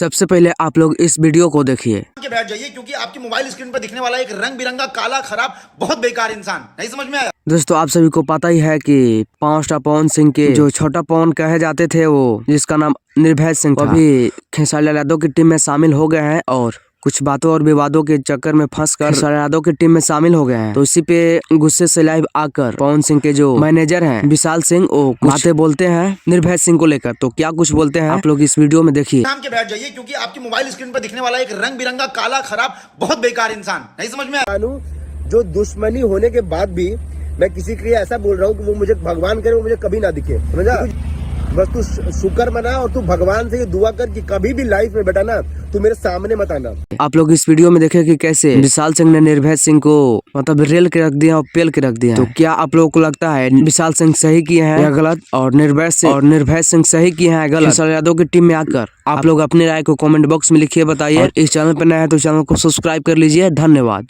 सबसे पहले आप लोग इस वीडियो को देखिए के बैठ जाइए, क्योंकि आपकी मोबाइल स्क्रीन पर दिखने वाला एक रंग बिरंगा काला खराब बहुत बेकार इंसान नहीं समझ में आया। दोस्तों, आप सभी को पता ही है कि पांचटा पवन सिंह के जो छोटा पवन कहे जाते थे, वो जिसका नाम निर्भय सिंह था, अभी खेसारी लाल यादव की टीम में शामिल हो गए हैं और कुछ बातों और विवादों के चक्कर में फंसकर खेसारी यादव की टीम में शामिल हो गए हैं। तो इसी पे गुस्से से लाइव आकर पवन सिंह के जो मैनेजर हैं विशाल सिंह, वो बातें बोलते हैं निर्भय सिंह को लेकर। तो क्या कुछ बोलते हैं आप लोग इस वीडियो में देखिए। नाम के बैठ जाइए, क्योंकि आपकी मोबाइल स्क्रीन पर दिखने वाला एक रंग बिरंगा काला खराब बहुत बेकार इंसान नहीं समझ में आया। जो दुश्मनी होने के बाद भी मैं किसी के लिए ऐसा बोल रहा हूँ कि वो मुझे भगवान करे, वो मुझे कभी ना दिखे, समझा। बस तू शुक्र मना और तू भगवान से ये दुआ कर कि कभी भी लाइफ में बेटा ना तू मेरे सामने मत आना। आप लोग इस वीडियो में देखे कि कैसे विशाल सिंह ने निर्भय सिंह को मतलब रेल के रख दिया और पेल के रख दिया। तो क्या आप लोगों को लगता है विशाल सिंह सही किए हैं या गलत, और निर्भय सिंह सही किए हैं या गलत खेसारी यादव की टीम में आकर? आप लोग अपनी राय को कमेंट बॉक्स में लिखिए, बताइए। इस चैनल पर नया है तो चैनल को सब्सक्राइब कर लीजिए। धन्यवाद।